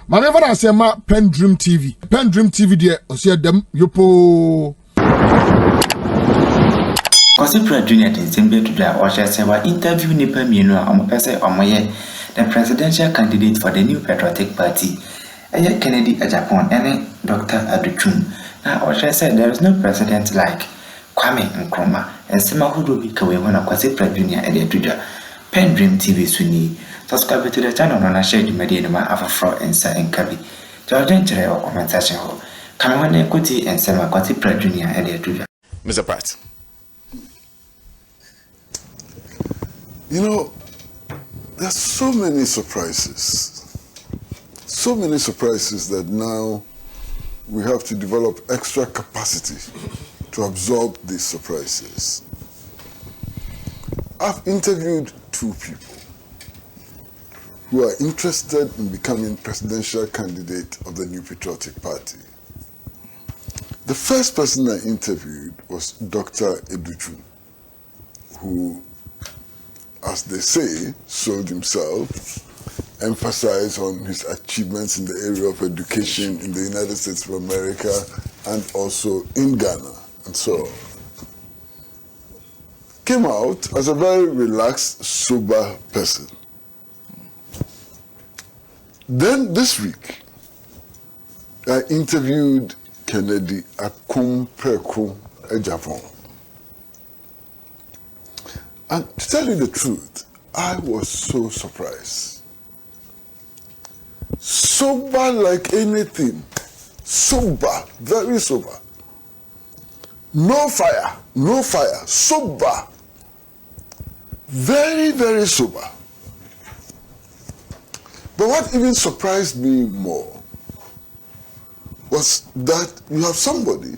My never I say ma PENDREAM TV. PENDREAM TV there, I see them yopo. Kwesi Pratt Junior December to the Osha Sewa interview Nipa Mino Pese Omoye, the presidential candidate for the New Patriotic Party. Aya Kennedy Agyapong and Dr. Aduchun. Now Osha said there is no president like Kwame Nkrumah and Sema Hudu Bikawe when Kwesi Pratt Junior and the PENDREAM TV Suni. Subscribe to the channel and share the media in my Afro and Sa and Kabi. Jordan Chere or comment section hole. Come on and Kuti and Sema Kwesi Pratt Junior and the Mr. Pratt. You know, there's so many surprises. So many surprises that now we have to develop extra capacity to absorb these surprises. I've interviewed 2 people who are interested in becoming presidential candidate of the New Patriotic Party. The first person I interviewed was Dr. Aduchun, who, as they say, sold himself, emphasized on his achievements in the area of education in the United States of America and also in Ghana, and so on. Came out as a very relaxed, sober person. Then this week, I interviewed Kennedy Agyapong. And to tell you the truth, I was so surprised. Sober like anything. Sober, very sober. No fire, sober. Very, very sober. But what even surprised me more was that you have somebody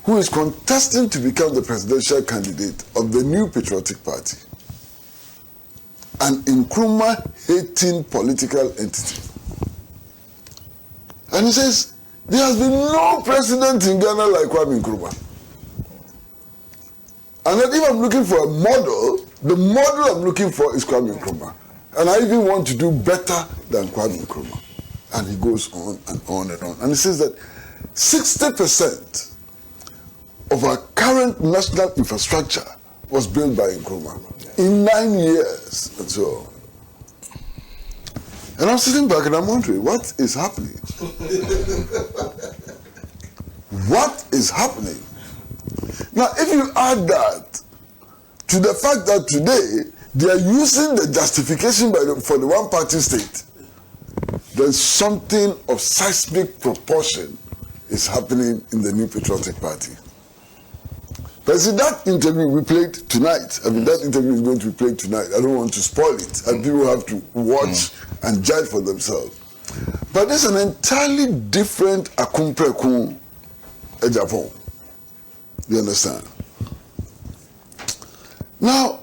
who is contesting to become the presidential candidate of the New Patriotic Party, an Nkrumah-hating political entity. And he says, there has been no president in Ghana like Kwame Nkrumah. And that if I'm looking for a model, the model I'm looking for is Kwame Nkrumah. And I even want to do better than Kwame Nkrumah. And he goes on and on and on. And he says that 60% of our current national infrastructure was built by Nkrumah in 9 years and so on. And I'm sitting back and I'm wondering, what is happening? What is happening? Now, if you add that to the fact that today they are using the justification for the one-party state, then something of seismic proportion is happening in the New Patriotic Party. But see, that interview we played tonight, that interview is going to be played tonight. I don't want to spoil it, and people have to watch and judge for themselves. But there's an entirely different Akumpreku Agyapong. You understand? Now,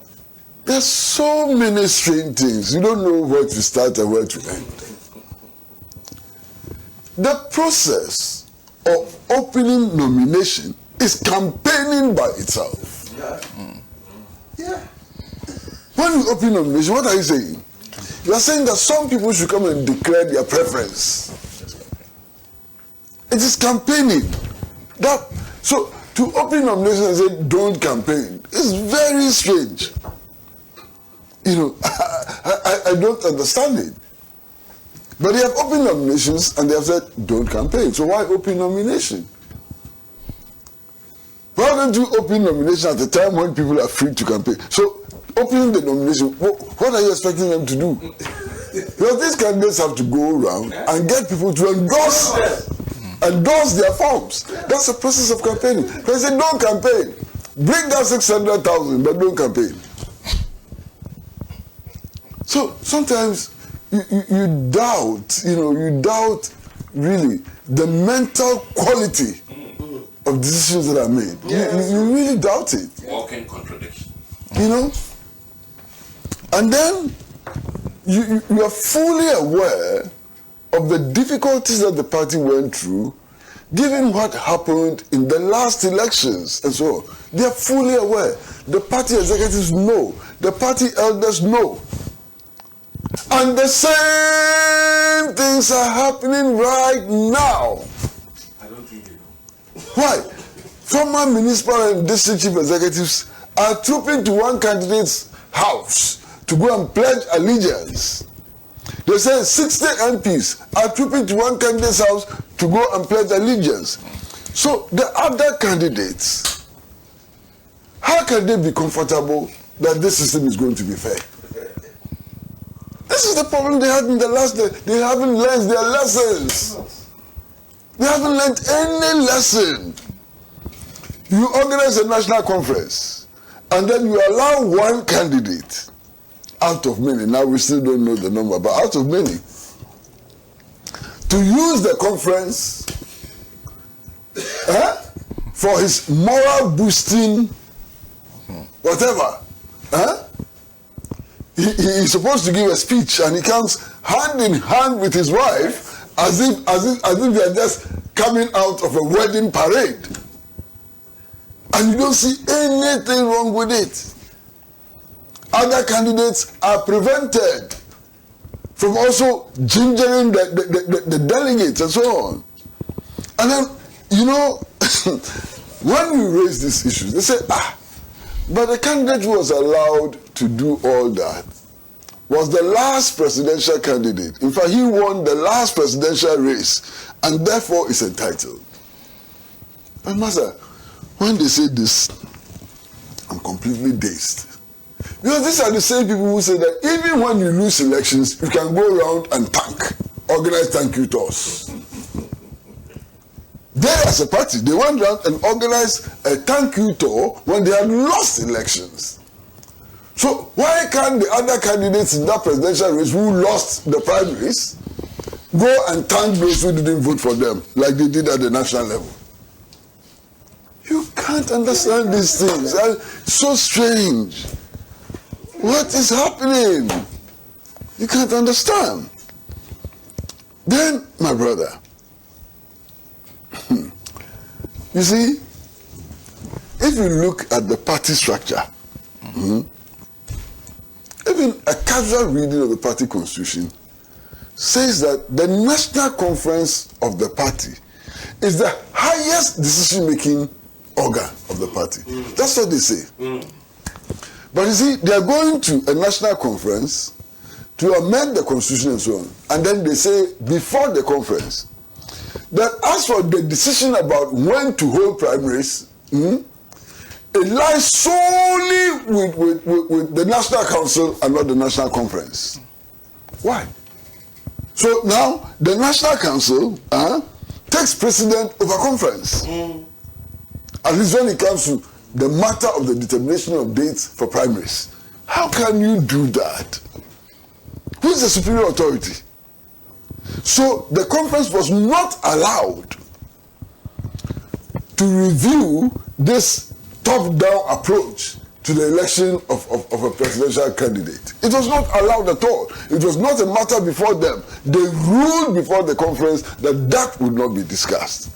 there's so many strange things. You don't know where to start and where to end. The process of opening nomination is campaigning by itself. Yeah. When you open nomination, what are you saying? You are saying that some people should come and declare their preference. It is campaigning. So to open nomination and say don't campaign is very strange. You know, I don't understand it. But they have opened nominations and they have said, don't campaign. So why open nomination? Why don't you open nomination at the time when people are free to campaign? So opening the nomination, what are you expecting them to do? Because these candidates have to go around and get people to endorse their forms. That's the process of campaigning. They say, don't campaign. Bring down 600,000, but don't campaign. So sometimes you doubt, you doubt really the mental quality of decisions that are made. Yes. You really doubt it. Walking contradiction. And then you are fully aware of the difficulties that the party went through, given what happened in the last elections and so on. They are fully aware. The party executives know. The party elders know. And the same things are happening right now. I don't think they know. Why? Former municipal and district chief executives are trooping to one candidate's house to go and pledge allegiance. They say 60 MPs are trooping to one candidate's house to go and pledge allegiance. So the other candidates, how can they be comfortable that this system is going to be fair? This is the problem they had in the last day. They haven't learned their lessons. They haven't learned any lesson. You organize a national conference and then you allow one candidate out of many, now we still don't know the number, but out of many, to use the conference for his moral boosting, whatever. He's supposed to give a speech and he comes hand in hand with his wife as if they are just coming out of a wedding parade. And you don't see anything wrong with it. Other candidates are prevented from also gingering the delegates and so on. And then, you know, when we raise these issues, they say, but the candidate who was allowed to do all that was the last presidential candidate. In fact, he won the last presidential race and therefore is entitled. And Master, when they say this, I'm completely dazed. Because these are the same people who say that even when you lose elections, you can go around and organize thank you tours. They as a party, they went around and organized a thank you tour when they had lost elections. So why can't the other candidates in that presidential race who lost the primaries go and thank those who didn't vote for them like they did at the national level? You can't understand these things. It's so strange. What is happening? You can't understand. Then, my brother, you see, if you look at the party structure, even a casual reading of the party constitution says that the national conference of the party is the highest decision-making organ of the party. That's what they say. But you see, they are going to a national conference to amend the constitution and so on. And then they say, before the conference, that as for the decision about when to hold primaries, it lies solely with the National Council and not the National Conference. Why? So now, the National Council takes precedent over conference. At least when it comes to the matter of the determination of dates for primaries. How can you do that? Who is the superior authority? So the conference was not allowed to review this top-down approach to the election of a presidential candidate. It was not allowed at all. It was not a matter before them. They ruled before the conference that would not be discussed.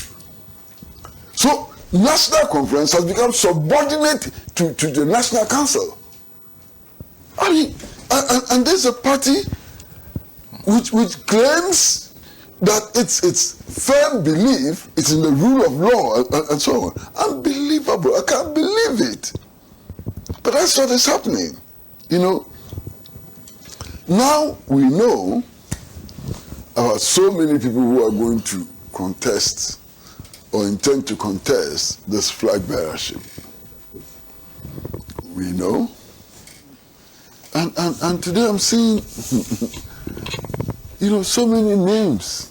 So National Conference has become subordinate to the National Council. I mean, and there's a party which claims that its firm belief is in the rule of law and so on. Unbelievable. I can't believe it. But that's what is happening. You know, now we know about so many people who are going to contest or intend to contest this flag bearership. We know. And today I'm seeing, you know, so many names.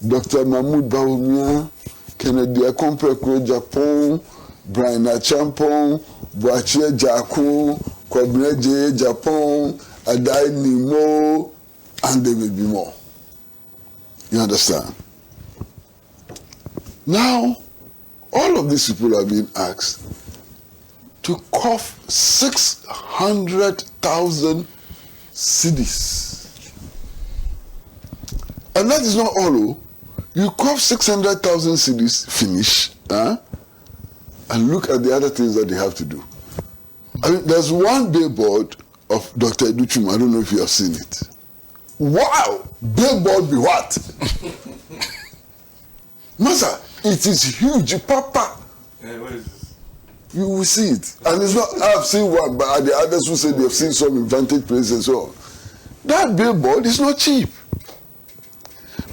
Dr. Mahmoud Bawumia, Kennedy Akompre Agyapong, Brian Achampong, Boachie Jako, Kwabene Agyapong, Adai Nimo, and there will be more. You understand? Now, all of these people are being asked to cough 600,000 cedis. And that is not all. You cough 600,000 cedis, finish, and look at the other things that they have to do. I mean, there's one billboard of Dr. Educhum, I don't know if you have seen it. Wow! Billboard be what? Master, it is huge, Papa. What is this? You will see it. And it's not, I've seen one, but the others who say they've seen some in vantage places and so on. That billboard is not cheap.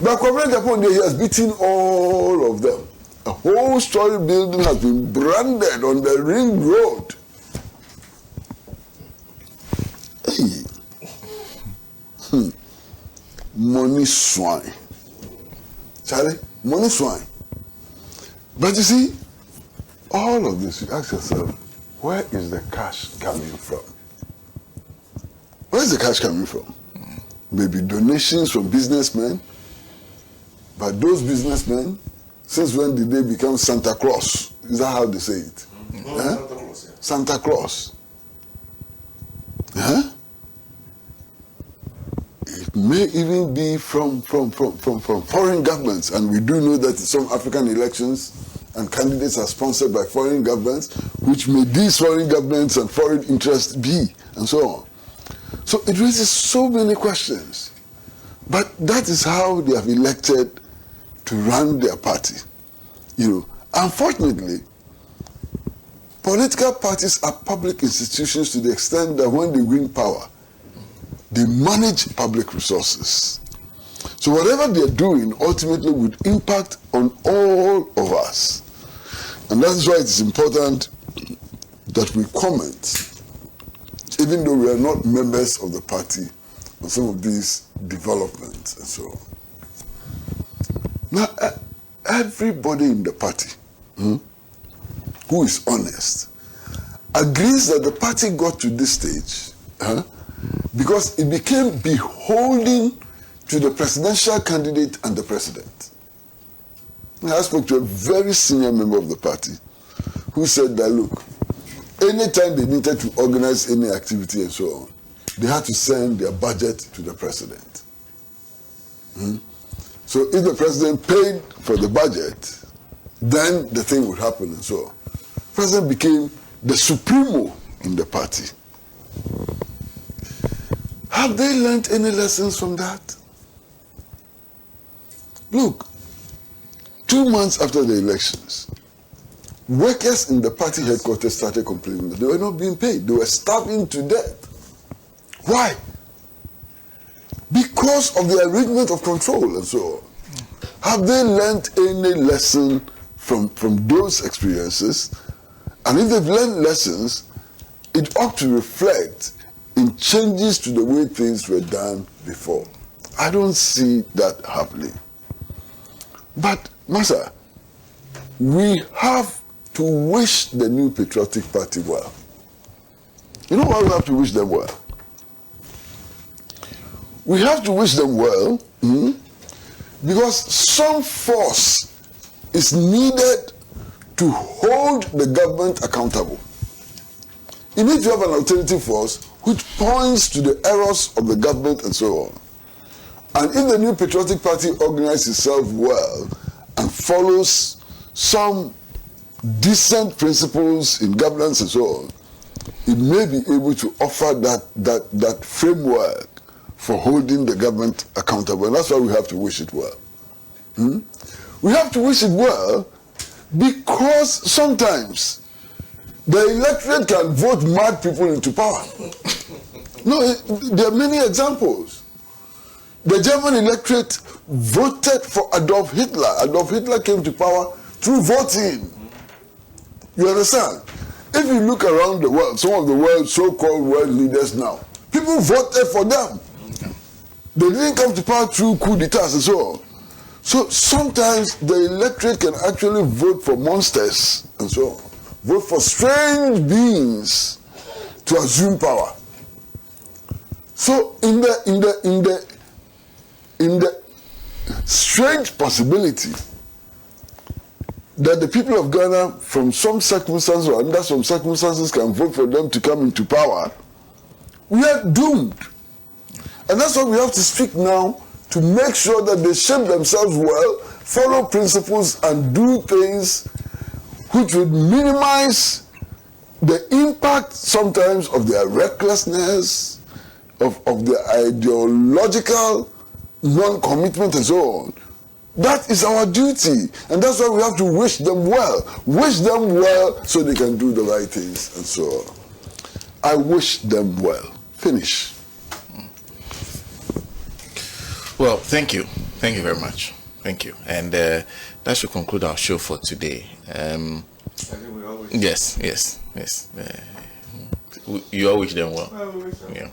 But Agyapong, he has beaten all of them. A whole story building has been branded on the ring road. Hey. Money swine. Charlie, money swine. But you see, all of this, you ask yourself, where is the cash coming from? Where is the cash coming from? Maybe donations from businessmen. But those businessmen, since when did they become Santa Claus? Is that how they say it? Huh? Santa Claus, yeah. Santa Claus. Huh? It may even be from foreign governments, and we do know that some African elections and candidates are sponsored by foreign governments, which may these foreign governments and foreign interests be, and so on. So it raises so many questions. But that is how they have elected to run their party. You know, unfortunately, political parties are public institutions to the extent that when they win power, they manage public resources. So whatever they're doing ultimately would impact on all of us. And that's why it's important that we comment, even though we are not members of the party, on some of these developments and so on. Now, everybody in the party who is honest agrees that the party got to this stage because it became beholden to the presidential candidate and the president. I spoke to a very senior member of the party who said that, look, anytime they needed to organize any activity and so on, they had to send their budget to the president. So if the president paid for the budget, then the thing would happen and so on. The president became the supremo in the party. Have they learned any lessons from that? Look, 2 months after the elections, workers in the party headquarters started complaining that they were not being paid. They were starving to death. Why? Because of the arrangement of control and so on. Have they learned any lesson from those experiences? And if they've learned lessons, it ought to reflect in changes to the way things were done before. I don't see that happening. But, Master, we have to wish the New Patriotic Party well. You know why we have to wish them well? We have to wish them well because some force is needed to hold the government accountable. You need to have an alternative force which points to the errors of the government and so on. And if the New Patriotic Party organizes itself well and follows some decent principles in governance and so on, it may be able to offer that framework for holding the government accountable. And that's why we have to wish it well. We have to wish it well because sometimes the electorate can vote mad people into power. No, there are many examples. The German electorate voted for Adolf Hitler. Adolf Hitler came to power through voting. You understand? If you look around the world, some of the world's so-called world leaders now, people voted for them. They didn't come to power through coup d'etats and so on. So sometimes the electorate can actually vote for monsters and so on. Vote for strange beings to assume power. So in the strange possibility that the people of Ghana, from some circumstances or under some circumstances, can vote for them to come into power, we are doomed. And that's why we have to speak now to make sure that they shape themselves well, follow principles, and do things which would minimize the impact sometimes of their recklessness of the ideological non-commitment and so on. That is our duty, and that's why we have to wish them well. Wish them well so they can do the right things and so on. I wish them well. Finish. Well, thank you. Thank you very much. Thank you. And that should conclude our show for today. Yes. You all wish them well. Yeah.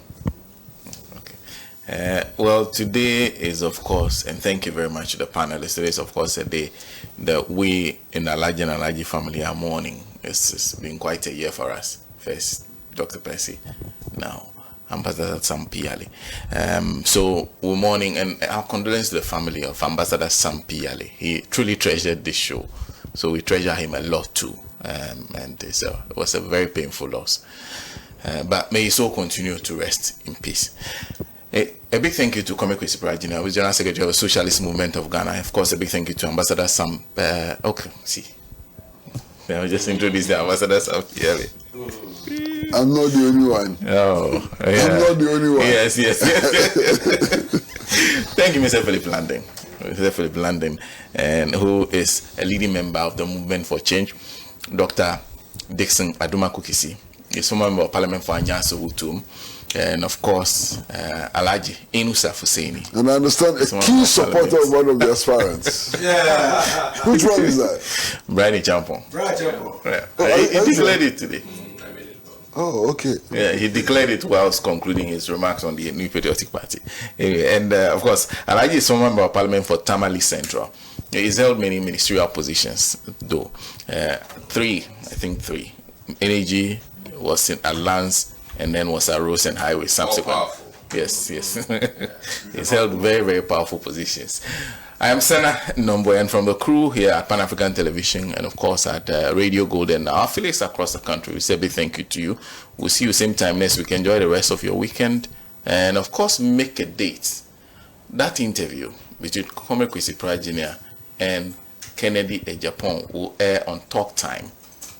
Well, today is, of course, and thank you very much to the panelists. Today is, of course, a day that we in the Alaji and Alaji family are mourning. It's been quite a year for us. First, Dr. Kwesi, now Ambassador Sam Piale. So we're mourning, and our condolences to the family of Ambassador Sam Piale. He truly treasured this show, so we treasure him a lot too. And it was a very painful loss. But may his soul continue to rest in peace. A big thank you to Kwesi Pratt, who is General Secretary of the Socialist Movement of Ghana. Of course, a big thank you to Ambassador Sam. I'll just introduce the Ambassador Sam Piale. I'm not the only one. Oh, yeah. I'm not the only one. Yes. Thank you, Mr. Philip Landon, and who is a leading member of the Movement for Change. Dr. Dixon Aduma Kukisi is former member of Parliament for Anyanso Wutum, and of course, Alaji Inusa Fuseni. And I understand a key supporter of one of the aspirants. Yeah. Which one is that? Brian Agyapong. Oh, he declared it today. Oh, okay. Yeah, he declared it whilst concluding his remarks on the New Patriotic Party. Anyway, and of course, Alaji is former member of Parliament for Tamale Central. He's held many ministerial positions, though. Three. Energy, was in Alliance, and then was at Roads and Highways subsequent. Yes. He's held very, very powerful positions. I am Sana Nomboyan from the crew here at Pan African Television and of course at Radio Golden. Our affiliates across the country. We say a big thank you to you. We'll see you same time next week. Enjoy the rest of your weekend, and of course make a date. That interview between Kwesi Pratt Jr. and Kennedy Agyapong will air on Talk Time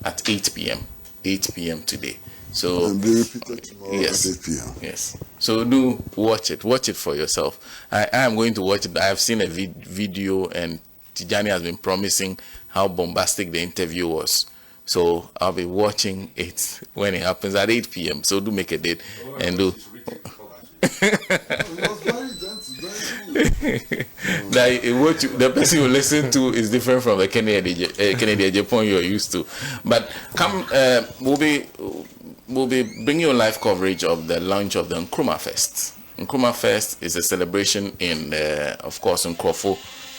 at 8 p.m. 8 p.m. today. So and be repeated tomorrow at 8 p.m. Yes. So do watch it. Watch it for yourself. I am going to watch it. I have seen a video, and Tijani has been promising how bombastic the interview was. So I'll be watching it when it happens at 8 p.m. So do make a date and do. The person you listen to is different from the Kennedy Agyapong you're used to. But come, we'll be bringing you live coverage of the launch of the Nkrumah Fest. Nkrumah Fest is a celebration in, of course, in Nkrofo,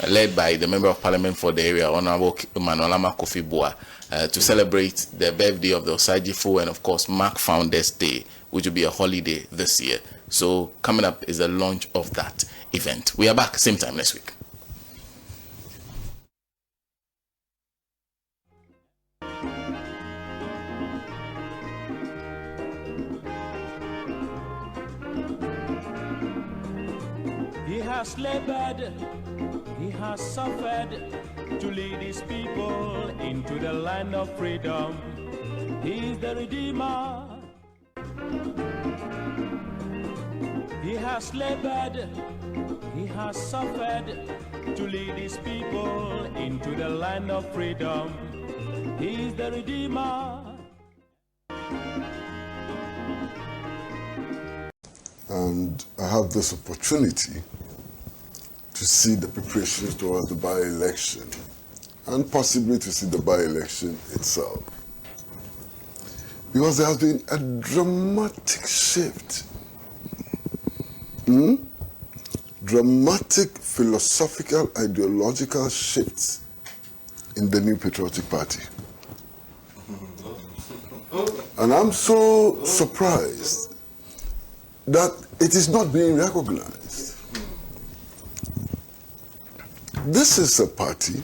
led by the Member of Parliament for the area, Honorable Manolama Kofi Boa, to celebrate the birthday of the Osagifo and, of course, mark Founders Day, which will be a holiday this year. So coming up is the launch of that event. We are back same time next week. He has labored, he has suffered to lead his people into the land of freedom. He is the Redeemer. He has labored, he has suffered to lead his people into the land of freedom. He is the Redeemer. And I have this opportunity to see the preparations towards the by-election and possibly to see the by-election itself. Because there has been a dramatic shift. Dramatic philosophical, ideological shifts in the New Patriotic Party. And I'm so surprised that it is not being recognized. This is a party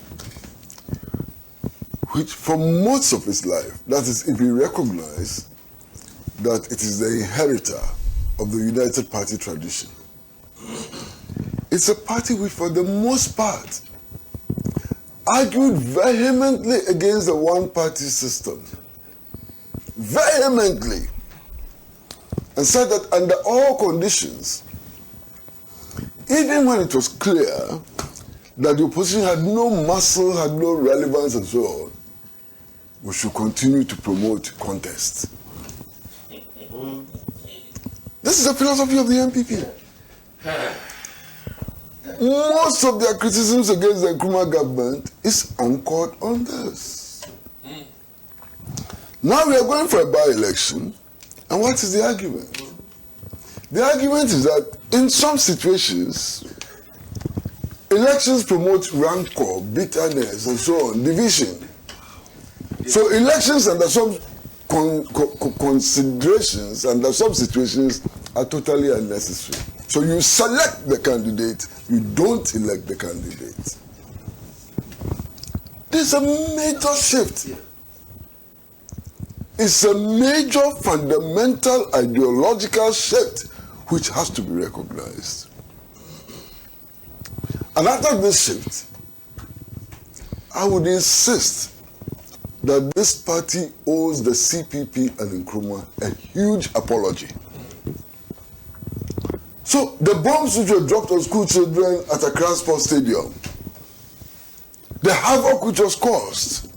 which for most of its life, that is, if we recognize that it is the inheritor of the United Party tradition. It's a party which for the most part argued vehemently against the one-party system. Vehemently. and said that under all conditions, even when it was clear that the opposition had no muscle, had no relevance and so on, we should continue to promote contest. This is the philosophy of the NPP. Most of their criticisms against the Nkrumah government is anchored on this. Now we are going for a by-election, and what is the argument? The argument is that in some situations, elections promote rancor, bitterness, and so on, division. So elections under some considerations, under some situations, are totally unnecessary. So you select the candidate, you don't elect the candidate. This is a major shift. It's a major fundamental ideological shift which has to be recognized. And after this shift, I would insist that this party owes the CPP and Nkrumah a huge apology. So the bombs which were dropped on school children at Accra Sports Stadium, the havoc which was caused,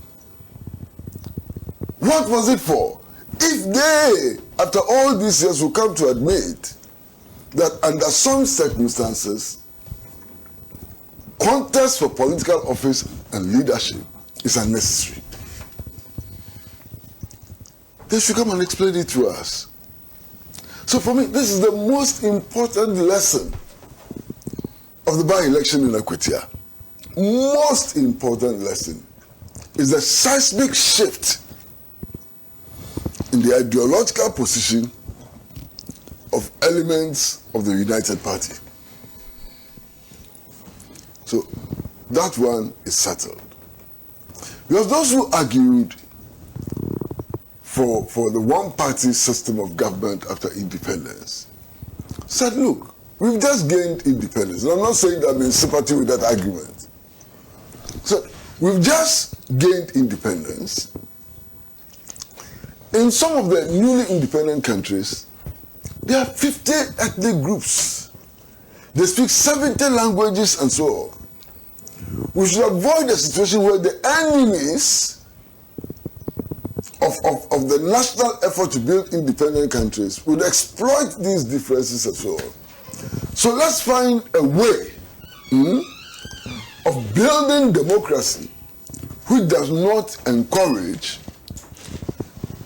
what was it for? If they, after all these years, will come to admit that under some circumstances, contest for political office and leadership is unnecessary, they should come and explain it to us. So for me, this is the most important lesson of the by-election in Akwatia. Most important lesson is the seismic shift in the ideological position of elements of the United Party. So that one is settled. Because those who argued for the one-party system of government after independence said, look, we've just gained independence. And I'm not saying that I'm in sympathy with that argument. So we've just gained independence. In some of the newly independent countries, there are 50 ethnic groups. They speak 70 languages and so on. We should avoid a situation where the enemies of the national effort to build independent countries would exploit these differences and so on. So let's find a way of building democracy which does not encourage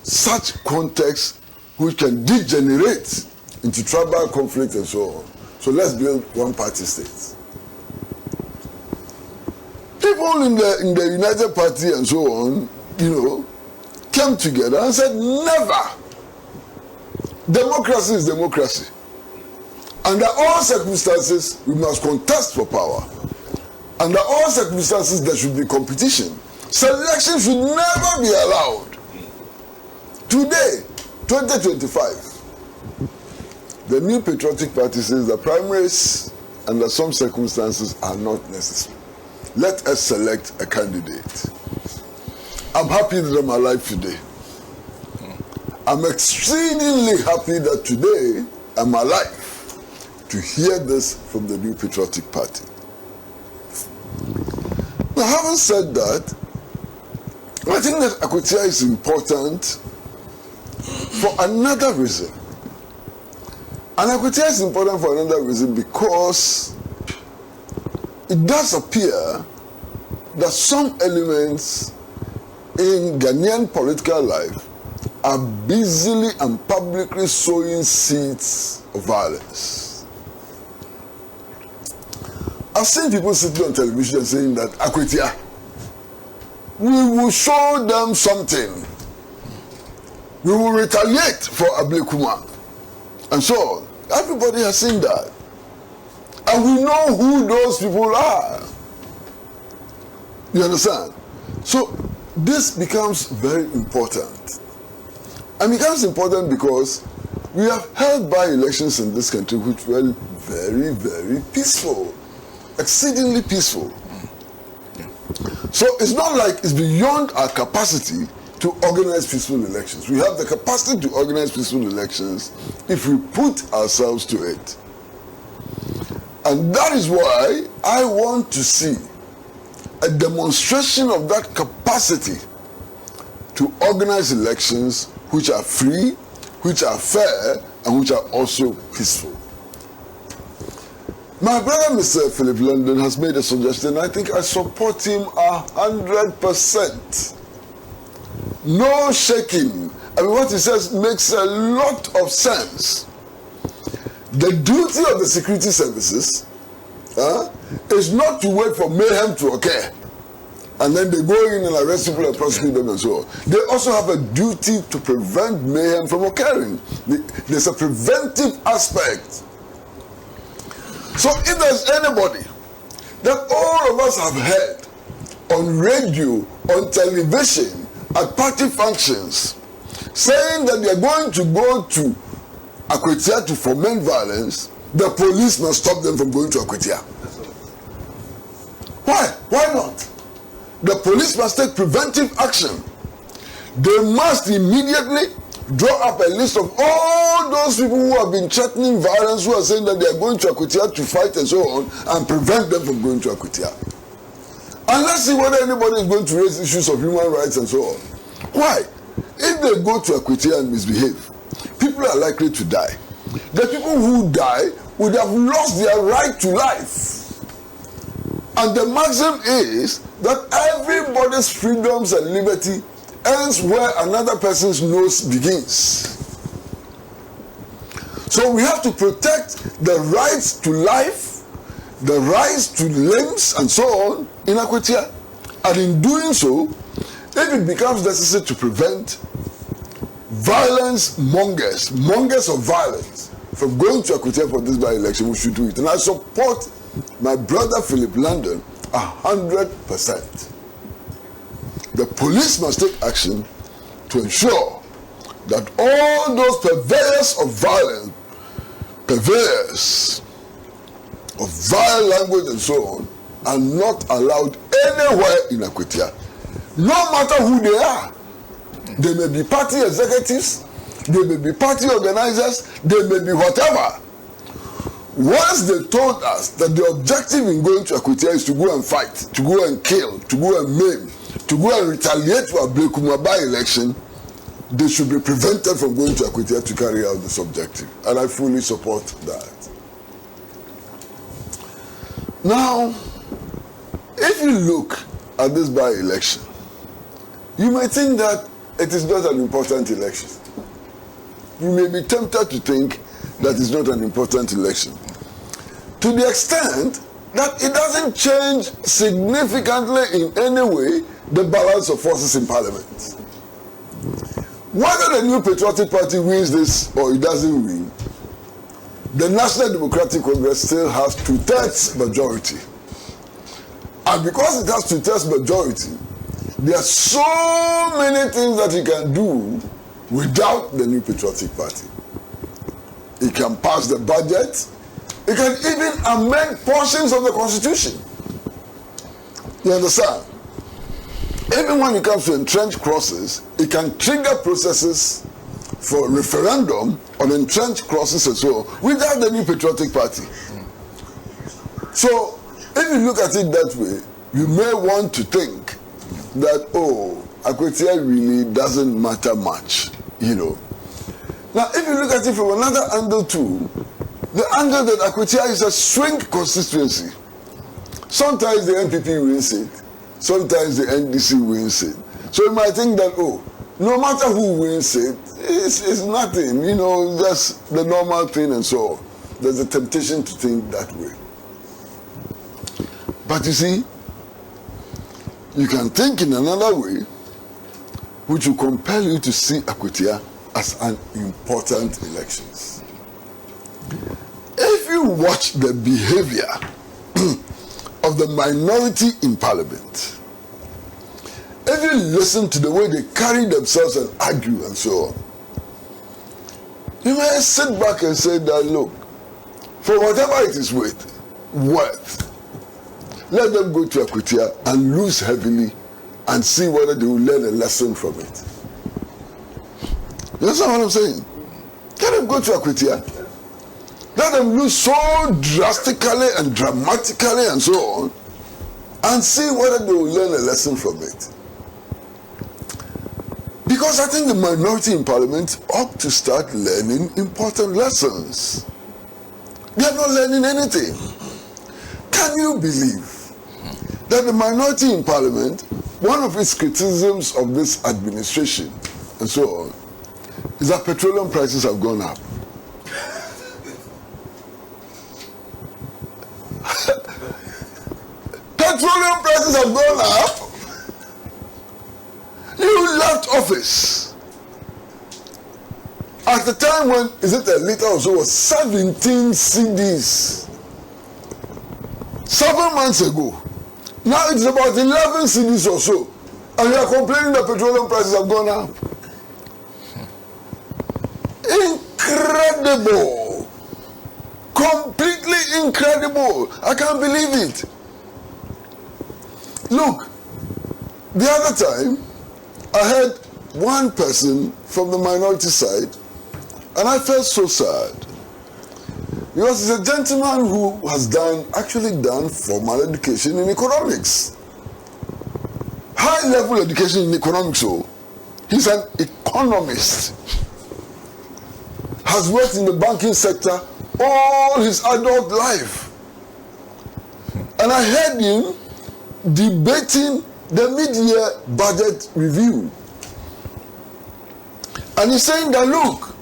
such contexts which can degenerate into tribal conflict and so on. So let's build one-party states. People in the United Party and so on, came together and said, never. Democracy is democracy. Under all circumstances, we must contest for power. Under all circumstances, there should be competition. Selection should never be allowed. Today, 2025, the New Patriotic Party says that primaries, under some circumstances, are not necessary. Let us select a candidate. I'm happy that I'm alive today. I'm exceedingly happy that today I'm alive to hear this from the New Patriotic Party. Now, having said that, I think that Akwatia is important for another reason. And Akwatia is important for another reason because it does appear that some elements in Ghanaian political life are busily and publicly sowing seeds of violence. I've seen people sitting on television saying that Akwatia, we will show them something. We will retaliate for Ablekuma. And so on. Everybody has seen that. And we know who those people are. You understand? So this becomes very important. And becomes important because we have held by-elections in this country which were very, very peaceful. Exceedingly peaceful. So it's not like it's beyond our capacity to organize peaceful elections. We have the capacity to organize peaceful elections if we put ourselves to it. And that is why I want to see a demonstration of that capacity to organize elections which are free, which are fair, and which are also peaceful. My brother, Mr. Philip London, has made a suggestion. I think I support him 100%. No shaking. I mean, what he says makes a lot of sense. The duty of the security services is not to wait for mayhem to occur and then they go in and arrest people and prosecute them and so on. They also have a duty to prevent mayhem from occurring. There's a preventive aspect. So if there's anybody that all of us have heard on radio, on television, at party functions, saying that they're going to go to Akwatia to foment violence, the police must stop them from going to Akwatia. Why? Why not? The police must take preventive action. They must immediately draw up a list of all those people who have been threatening violence, who are saying that they are going to Akwatia to fight and so on, and prevent them from going to Akwatia. And let's see whether anybody is going to raise issues of human rights and so on. Why? If they go to Akwatia and misbehave, people are likely to die. The people who die would have lost their right to life. And the maxim is that everybody's freedoms and liberty ends where another person's nose begins. So we have to protect the rights to life, the rights to limbs and so on in Akwatia. And in doing so, if it becomes necessary to prevent violence mongers of violence from going to Akwatia for this by-election, we should do it. And I support my brother Philip London 100%. The police must take action to ensure that all those purveyors of violence, purveyors of vile language and so on, are not allowed anywhere in Akwatia, no matter who they are. They may be party executives, they may be party organizers, they may be whatever. Once they told us that the objective in going to Akwatia is to go and fight, to go and kill, to go and maim, to go and retaliate for a Breåks by-election, they should be prevented from going to Akwatia to carry out this objective. And I fully support that. Now, if you look at this by-election, you may think that it is not an important election. You may be tempted to think that it's not an important election. To the extent that it doesn't change significantly in any way the balance of forces in Parliament. Whether the New Patriotic Party wins this or it doesn't win, the National Democratic Congress still has 2/3 majority. And because it has 2/3 majority, there are so many things that it can do without the New Patriotic Party. It can pass the budget. It can even amend portions of the Constitution. You understand? Even when it comes to entrenched clauses, it can trigger processes for referendum on entrenched clauses and so on without the New Patriotic Party. So, if you look at it that way, you may want to think that, oh, Akwatia really doesn't matter much, you know. Now, if you look at it from another angle too, the angle that Akwatia is a swing constituency. Sometimes the NPP wins it, sometimes the NDC wins it. So you might think that, oh, no matter who wins it, it's nothing, you know, just the normal thing and so on. There's a temptation to think that way. But you see, you can think in another way, which will compel you to see Akwatia as an important election. If you watch the behavior of the minority in Parliament, if you listen to the way they carry themselves and argue and so on, you may sit back and say that, look, for whatever it is worth, let them go to Akwatia and lose heavily and see whether they will learn a lesson from it. You understand what I'm saying? Let them go to Akwatia. Let them lose so drastically and dramatically and so on, and see whether they will learn a lesson from it. Because I think the minority in parliament ought to start learning important lessons. They are not learning anything. Can you believe that the minority in parliament, one of its criticisms of this administration and so on, is that petroleum prices have gone up? Petroleum prices have gone up. You left office at the time when, is it a liter or so, was 17 cedis 7 months ago. Now it's about 11 cedis or so, and you are complaining that petroleum prices have gone up. Incredible, completely incredible. I can't believe it. Look, the other time I heard one person from the minority side, and I felt so sad, because he's a gentleman who has actually done formal education in economics, high level education in economics. So he's an economist, has worked in the banking sector all his adult life, and I heard him debating the mid-year budget review, and he's saying that, look,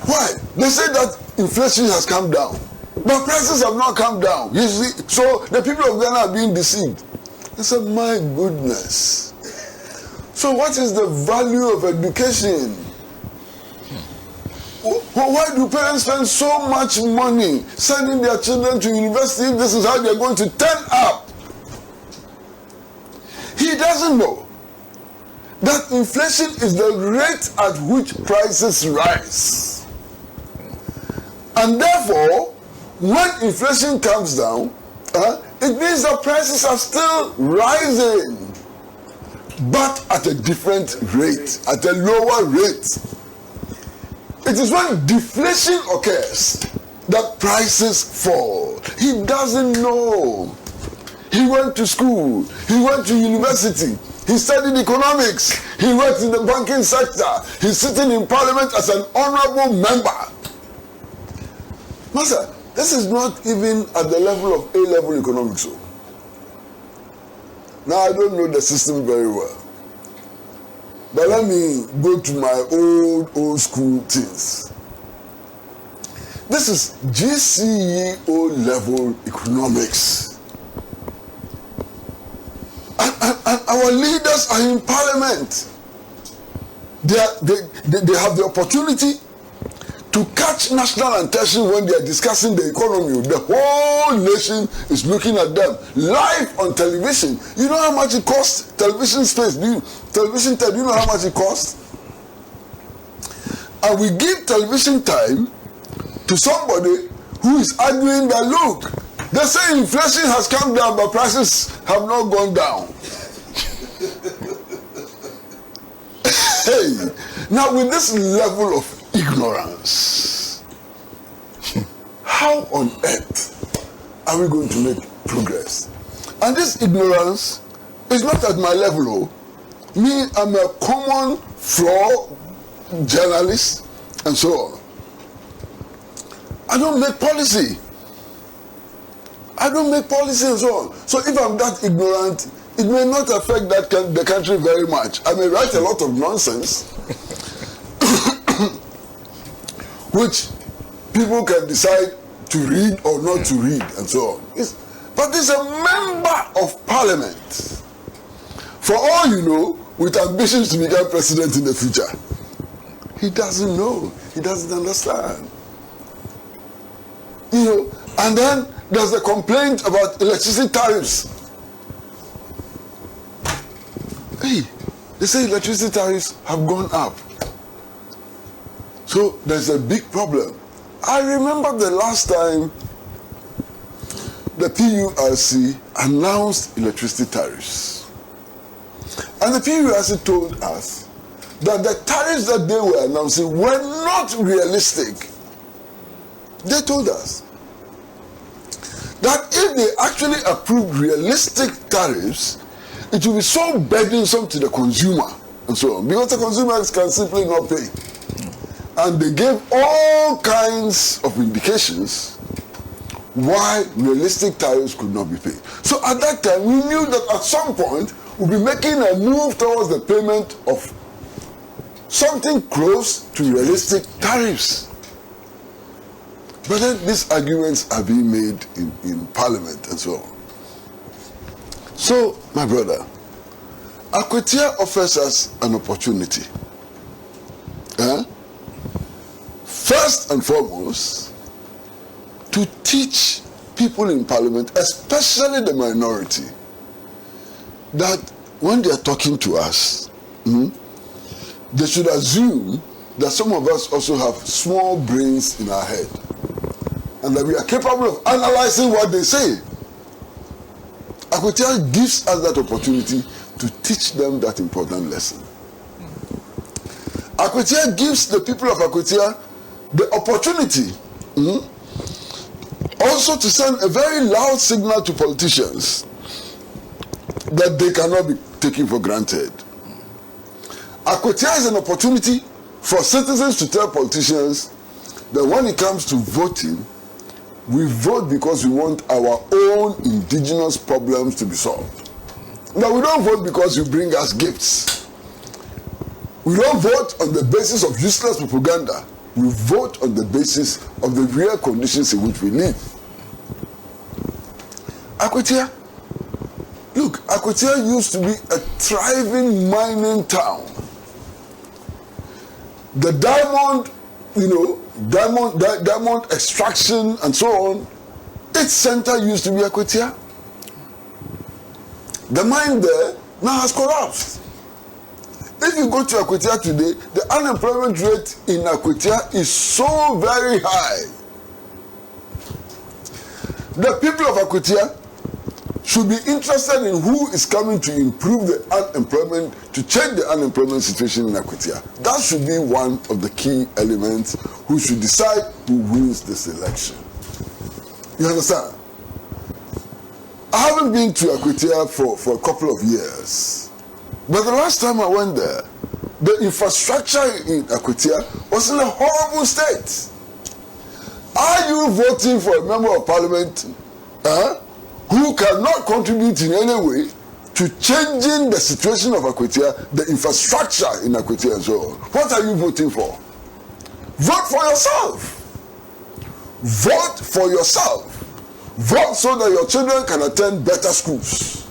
why? They say that inflation has come down, but prices have not come down. You see, so the people of Ghana are being deceived. I said, my goodness. So what is the value of education? Why do parents spend so much money sending their children to university if this is how they're going to turn up? He doesn't know that inflation is the rate at which prices rise. And therefore, when inflation comes down, it means that prices are still rising, but at a different rate, at a lower rate. It is when deflation occurs that prices fall. He doesn't know. He went to school, he went to university, he studied economics, he worked in the banking sector, he's sitting in parliament as an honorable member. Master, this is not even at the level of A-level economics. So. Now, I don't know the system very well, but let me go to my old school things. This is GCE level economics. And our leaders are in parliament. They have the opportunity to catch national attention when they are discussing the economy. The whole nation is looking at them live on television. You know how much it costs? Television space. Television time, do you know how much it costs? And we give television time to somebody who is arguing that, look, they say inflation has come down, but prices have not gone down. Hey, now with this level of ignorance, how on earth are we going to make progress? And this ignorance is not at my level. Me, I'm a common floor journalist and so on. I don't make policy. I don't make policy and so on. So if I'm that ignorant, it may not affect the country very much. I may write a lot of nonsense which people can decide to read or not to read and so on. But he's a member of parliament. For all you know, with ambitions to become president in the future. He doesn't know. He doesn't understand. You know, and then there's a complaint about electricity tariffs. Hey, they say electricity tariffs have gone up. So there's a big problem. I remember the last time the PURC announced electricity tariffs. And the PURC told us that the tariffs that they were announcing were not realistic. They told us that if they actually approved realistic tariffs, it will be so burdensome to the consumer and so on, because the consumers can simply not pay. And they gave all kinds of indications why realistic tariffs could not be paid. So at that time, we knew that at some point, we'll be making a move towards the payment of something close to realistic tariffs. But then these arguments are being made in Parliament and so on. So, my brother, Akwatia offers us an opportunity. First and foremost, to teach people in Parliament, especially the minority, that when they are talking to us, they should assume that some of us also have small brains in our head, and that we are capable of analyzing what they say. Akwatia gives us that opportunity to teach them that important lesson. Akwatia gives the people of Akwatia the opportunity also to send a very loud signal to politicians that they cannot be taken for granted. Akwatia is an opportunity for citizens to tell politicians that when it comes to voting, we vote because we want our own indigenous problems to be solved. Now, we don't vote because you bring us gifts. We don't vote on the basis of useless propaganda. We vote on the basis of the real conditions in which we live. Akwatia, look, Akwatia used to be a thriving mining town. The diamond, diamond extraction and so on, its center used to be Akwatia. The mine there now has collapsed. If you go to Akwatia today, the unemployment rate in Akwatia is so very high. The people of Akwatia should be interested in who is coming to improve the unemployment, to change the unemployment situation in Akwatia. That should be one of the key elements who should decide who wins this election. You understand? I haven't been to Akwatia for a couple of years. But the last time I went there, the infrastructure in Akwatia was in a horrible state. Are you voting for a member of parliament who cannot contribute in any way to changing the situation of Akwatia, the infrastructure in Akwatia and so on? What are you voting for? Vote for yourself. Vote for yourself. Vote so that your children can attend better schools.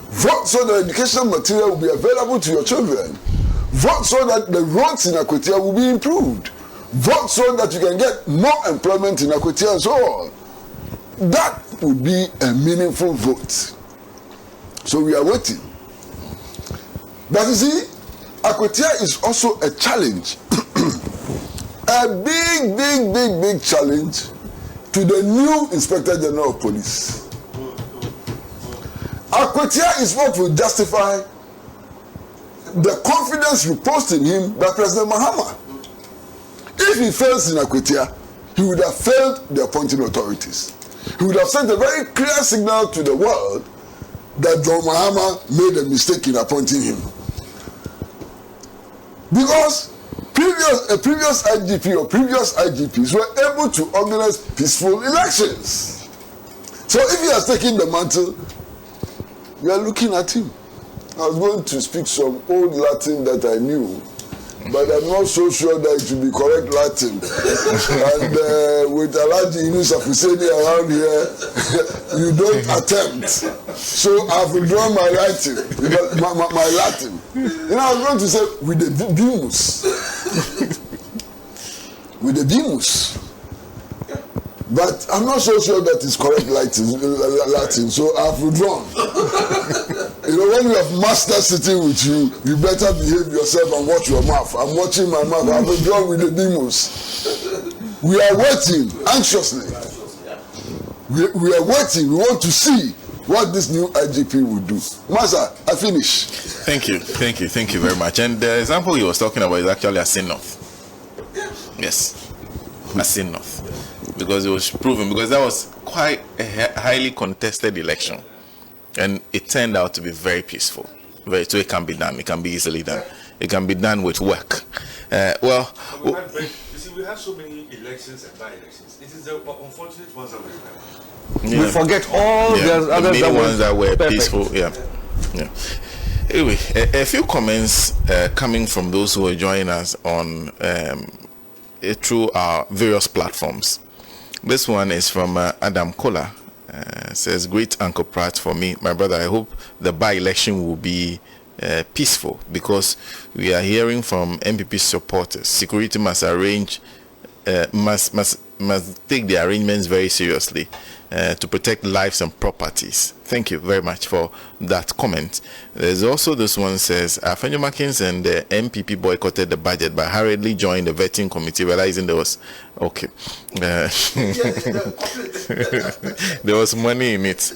Vote so that educational material will be available to your children. Vote so that the roads in Akwatia will be improved. Vote so that you can get more employment in Akwatia and so on. That would be a meaningful vote. So we are waiting. But you see, Akwatia is also a challenge. A big challenge to the new Inspector General of Police. Akwatia is what will justify the confidence reposed in him by President Mahama. If he fails in Akwatia, he would have failed the appointing authorities. He would have sent a very clear signal to the world that John Mahama made a mistake in appointing him. Because a previous IGP or previous IGPs were able to organize peaceful elections. So if he has taken the mantle, we are looking at him. I was going to speak some old Latin that I knew, but I'm not so sure that it will be correct Latin. And with Alaji Inus Afuseni around here, you don't attempt. So I've withdrawn my writing, my Latin. I was going to say, with the Bimus. With the Bimus. But I'm not so sure that it's correct Latin, so I've withdrawn. When you have master sitting with you, you better behave yourself and watch your mouth. I'm watching my mouth. I've withdrawn with the demos. We are waiting anxiously. We are waiting. We want to see what this new IGP will do. Master, I finish. Thank you very much. And the example he was talking about is actually Asin North. Yes, Asin North, because it was proven, because that was quite a highly contested election, and it turned out to be very peaceful. So it can be done. It can be easily done. It can be done with work. You see, we have so many elections and by-elections. It is the unfortunate ones that we remember. Yeah. We forget all the others that were perfect. peaceful. Yeah. Anyway, a few comments coming from those who are joining us on through our various platforms. This one is from Adam Kola. Says, great Uncle Pratt for me, my brother. I hope the by-election will be peaceful, because we are hearing from MPP supporters security must take the arrangements very seriously to protect lives and properties. Thank you very much for that comment. There's also this one says, Afenyo Makins and the MPP boycotted the budget but hurriedly joined the vetting committee, realizing there was there was money in it.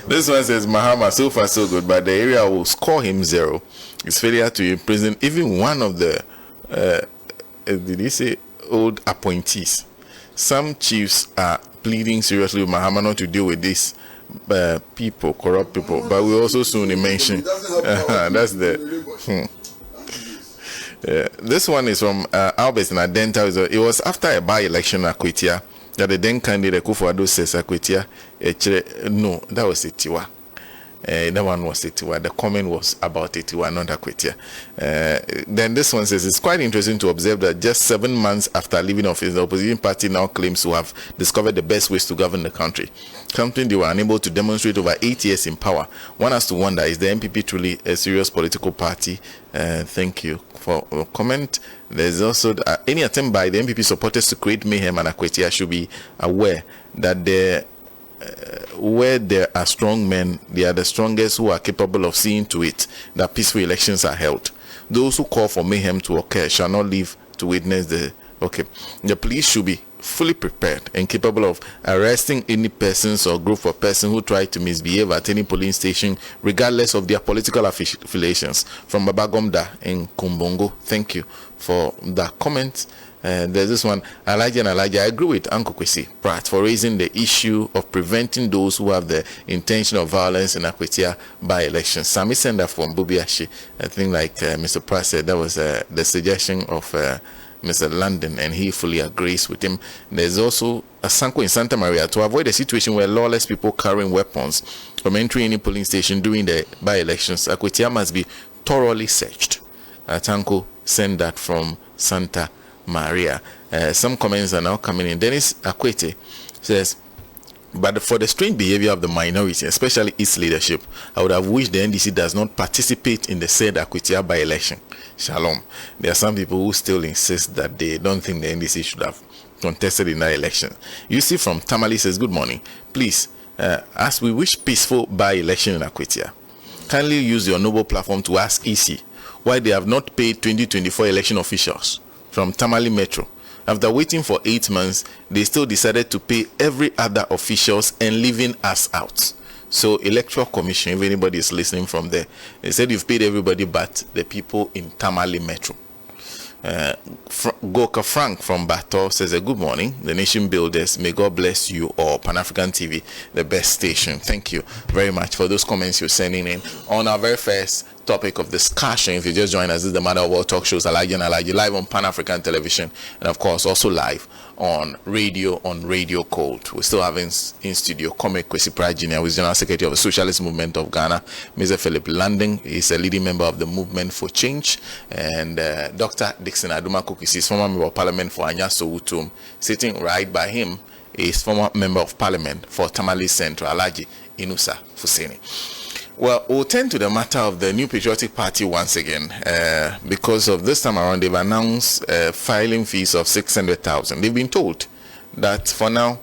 This one says, Mahama, so far so good, but the area will score him 0. His failure to imprison even one of the did he say old appointees. Some chiefs are pleading seriously with Mahama not to deal with these people, corrupt people, but we also soon mention that's the this one is from Albert and Adenta. It was after a by-election at Akwatia that the then candidate Kufuor says Akwatia. No, that was Itiwa. That one was Itiwa. The comment was about Itiwa, not Akwatia. Then this one says, it's quite interesting to observe that just 7 months after leaving office, the opposition party now claims to have discovered the best ways to govern the country, something they were unable to demonstrate over 8 years in power. One has to wonder, is the MPP truly a serious political party? Thank you for a comment. There's also any attempt by the MPP supporters to create mayhem and Akwatia should be aware that where there are strong men, they are the strongest who are capable of seeing to it that peaceful elections are held. Those who call for mayhem to occur shall not live to witness the police should be fully prepared and capable of arresting any persons or group of persons who try to misbehave at any polling station, regardless of their political affiliations. From Babagomda in Kumbongo. Thank you for that comment. There's this one, Elijah. I agree with Uncle Kwesi Pratt for raising the issue of preventing those who have the intention of violence in Akwatia by elections. Sami Senda from Bubiashi. I think, like Mr. Pratt said, that was the suggestion of Mr. London, and he fully agrees with him. There's also a Sanko in Santa Maria to avoid a situation where lawless people carrying weapons from entering any polling station during the by-elections. Akwatia must be thoroughly searched. Tanko sent that from Santa Maria. Some comments are now coming in. Dennis Akwete says, but for the strange behavior of the minority, especially its leadership, I would have wished the NDC does not participate in the said Akwatia by-election. Shalom. There are some people who still insist that they don't think the NDC should have contested in that election. You see from Tamale says, good morning. Please, as we wish peaceful by-election in Akwatia, kindly use your noble platform to ask EC why they have not paid 2024 election officials from Tamale Metro. After waiting for 8 months, they still decided to pay every other officials and leaving us out. So Electoral Commission, if anybody is listening from there, they said you've paid everybody but the people in Tamale Metro. Goka Frank from Bato says, a good morning, the nation builders. May God bless you all. Pan-African TV, the best station. Thank you very much for those comments you're sending in on our very first topic of discussion. If you just join us, this is the Matter of World Talk Shows, Alaji live on Pan-African Television, and of course also live on Radio Code. We're still having in studio Kwesi Jr., who is General Secretary of the Socialist Movement of Ghana. Mr. Philip Landing is a leading member of the Movement for Change, and Dr. Dixon Aduma Kokisi is former member of Parliament for Anyaso Utum. Sitting right by him is former member of Parliament for Tamale Central, Alaji Inusa Fuseni. Well, we'll turn to the matter of the New Patriotic Party once again, because of this time around, they've announced filing fees of 600,000. They've been told that for now,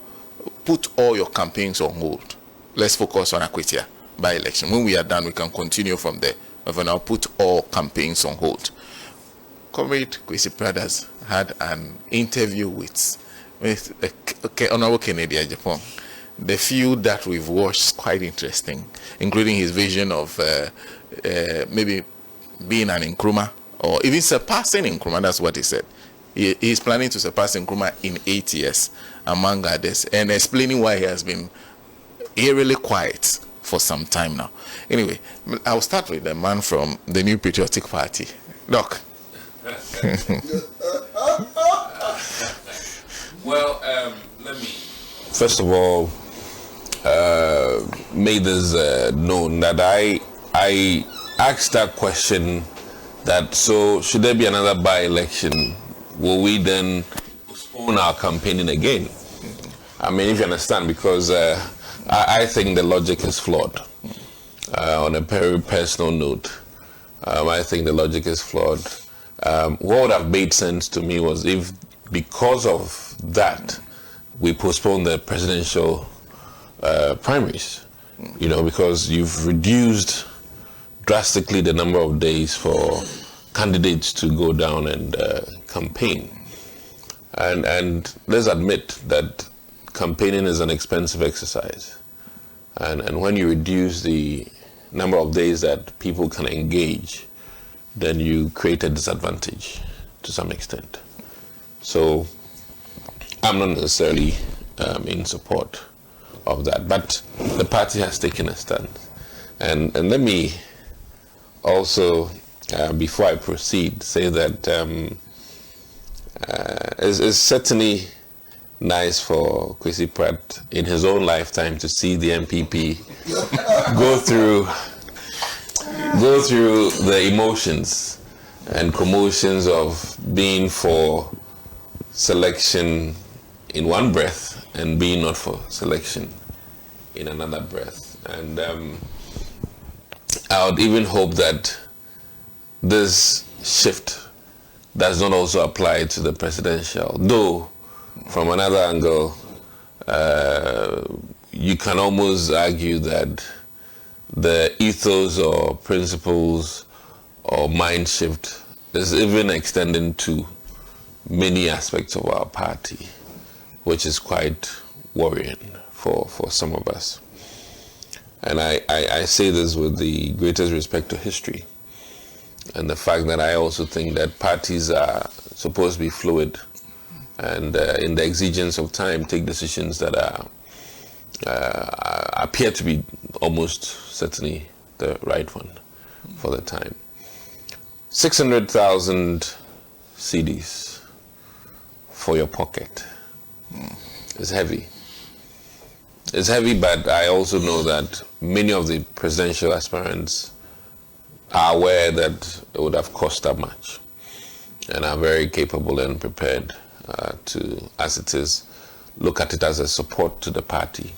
put all your campaigns on hold. Let's focus on Akwatia by-election. When we are done, we can continue from there. But for now, put all campaigns on hold. Comrade Kwesi Brothers had an interview with Honorable Kennedy Agyapong. the few that we've watched is quite interesting, including his vision of maybe being an Nkrumah or even surpassing Nkrumah. That's what he said. He's planning to surpass Nkrumah in 8 years, among others, and explaining why he has been eerily quiet for some time now. Anyway, I'll start with the man from the New Patriotic Party. Doc. Well, let me first of all make this known that I asked that question, that so should there be another by-election, will we then postpone our campaigning again? I mean, if you understand, because I think the logic is flawed. On a very personal note, I think the logic is flawed. What would have made sense to me was if, because of that, we postponed the presidential primaries. You know, because you've reduced drastically the number of days for candidates to go down and campaign. And let's admit that campaigning is an expensive exercise. And when you reduce the number of days that people can engage, then you create a disadvantage to some extent. So I'm not necessarily in support of that, but the party has taken a stand. And let me also, before I proceed, say that it's certainly nice for Kwesi Pratt in his own lifetime to see the MPP go through the emotions and commotions of being for selection in one breath and being not for selection in another breath. And I would even hope that this shift does not also apply to the presidential, though from another angle, you can almost argue that the ethos or principles or mind shift is even extending to many aspects of our party, which is quite worrying for some of us. And I say this with the greatest respect to history and the fact that I also think that parties are supposed to be fluid and in the exigence of time take decisions that appear to be almost certainly the right one for the time. 600,000 CDs for your pocket is heavy. It's heavy, but I also know that many of the presidential aspirants are aware that it would have cost that much and are very capable and prepared to, as it is, look at it as a support to the party,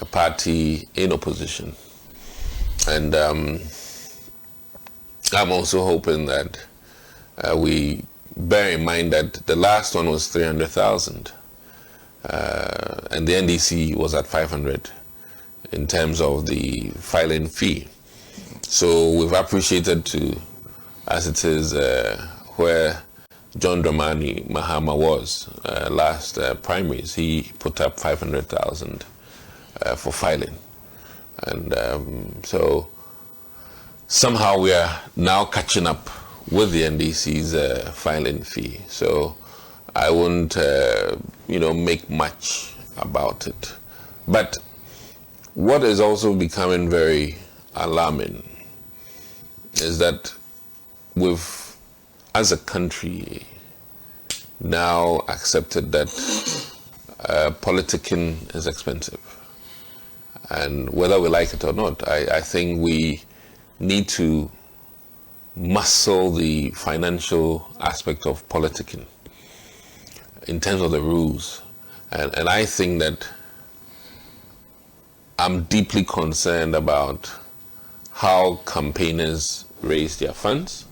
a party in opposition. And I'm also hoping that we bear in mind that the last one was 300,000 and the NDC was at 500 in terms of the filing fee. So we've appreciated to, as it is, where John Dramani Mahama was last primaries. He put up 500,000 for filing. And so somehow we are now catching up with the NDC's filing fee. So I won't, make much about it. But what is also becoming very alarming is that we've, as a country, now accepted that politicking is expensive. And whether we like it or not, I think we need to muscle the financial aspect of politicking in terms of the rules. And I think that I'm deeply concerned about how campaigners raise their funds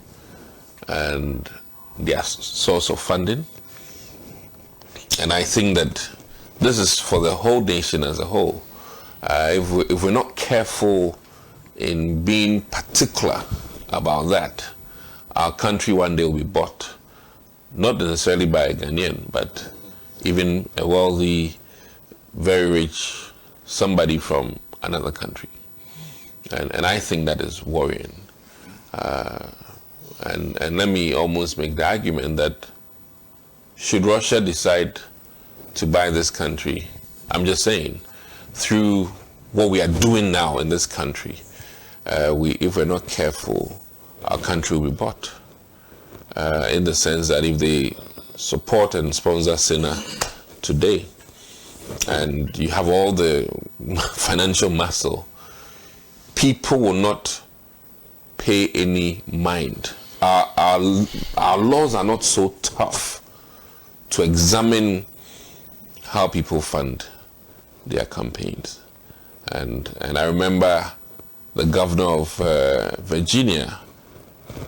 and their source of funding. And I think that this is for the whole nation as a whole. If we're not careful in being particular about that, our country one day will be bought, not necessarily by a Ghanaian, but even a wealthy very rich somebody from another country. And I think that is worrying. And let me almost make the argument that should Russia decide to buy this country, I'm just saying, through what we are doing now in this country, if we're not careful, our country will be bought. In the sense that if they support and sponsor Sinner today, and you have all the financial muscle, people will not pay any mind. Our laws are not so tough to examine how people fund their campaigns. And I remember the governor of Virginia,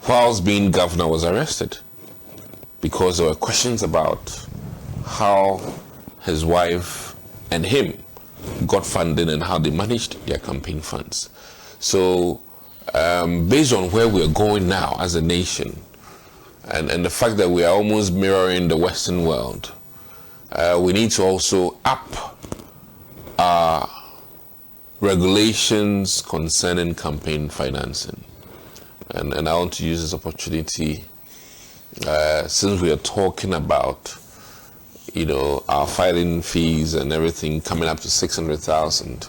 whilst being governor, was arrested because there were questions about how his wife and him got funding and how they managed their campaign funds. So based on where we're going now as a nation, and the fact that we are almost mirroring the Western world, we need to also up our regulations concerning campaign financing. And I want to use this opportunity, since we are talking about, our filing fees and everything coming up to 600,000.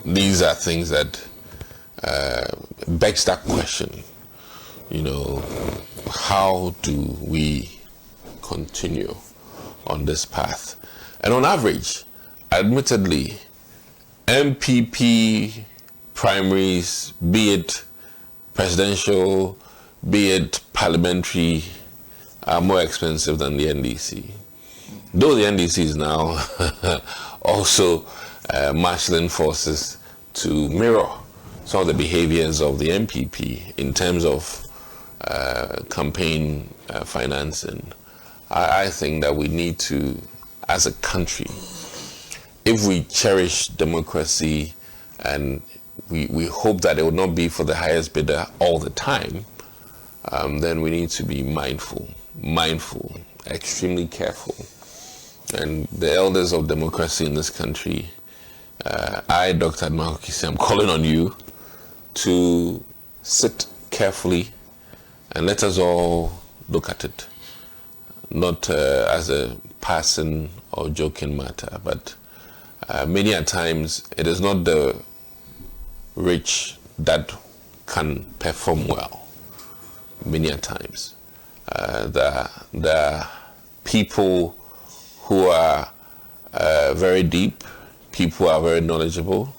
These are things that begs that question. How do we continue on this path? And on average, admittedly, MPP primaries, be it presidential, be it parliamentary, are more expensive than the NDC. Though the NDC is now also marshalling forces to mirror some of the behaviors of the MPP in terms of campaign financing. I think that we need to, as a country, if we cherish democracy and we hope that it will not be for the highest bidder all the time, then we need to be mindful, extremely careful. And the elders of democracy in this country, I, Dr. Kwesi, I'm calling on you to sit carefully and let us all look at it, not as a passing or joking matter, but many a times it is not the rich that can perform well. Many a times the people who are very deep, people who are very knowledgeable,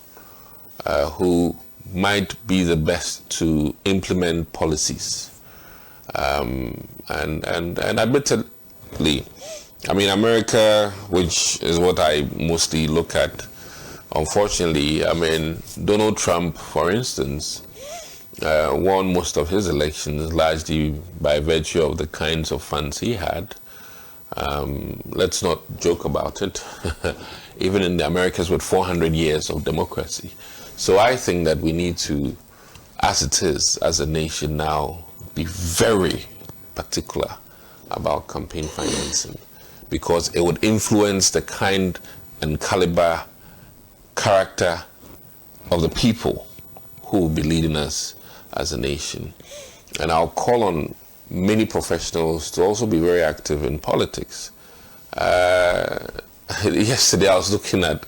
who might be the best to implement policies. And admittedly, America, which is what I mostly look at, unfortunately, Donald Trump, for instance, won most of his elections largely by virtue of the kinds of funds he had. Let's not joke about it, even in the Americas with 400 years of democracy. So I think that we need to, as it is, as a nation now, be very particular about campaign financing, because it would influence the kind and caliber, character of the people who will be leading us as a nation. And I'll call on many professionals to also be very active in politics. Yesterday I was looking at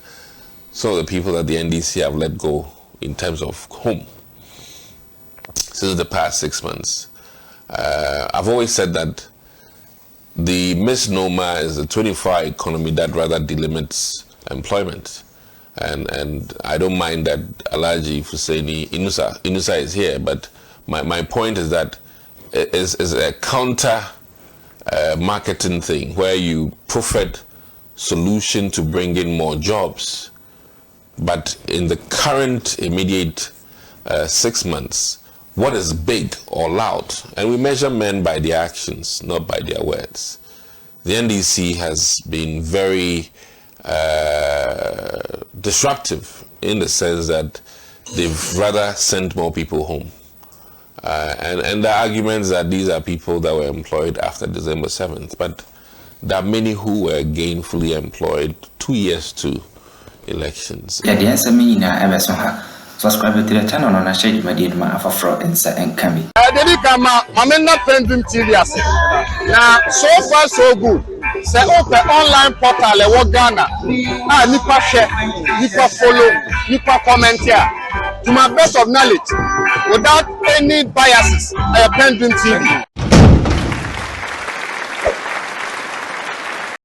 some of the people that the NDC have let go in terms of home since the past 6 months. I've always said that the misnomer is the 24-hour economy that rather delimits employment. And I don't mind that Alhaji Fuseni Inusa is here, but my point is that it is a counter marketing thing where you profit solution to bring in more jobs. But in the current immediate 6 months, what is big or loud? And we measure men by their actions, not by their words. The NDC has been very disruptive in the sense that they've rather sent more people home. And the arguments that these are people that were employed after December 7th. But there are many who were gainfully employed 2 years to elections. Yeah, the answer mean subscribe to the channel on a shade Madima for fraud and Kami. PENDREAM TV. Now, so far so good. Say open online portal e Ghana. Nipa share, nipa follow, nipa comment here. To my best of knowledge, without any biases, PENDREAM TV.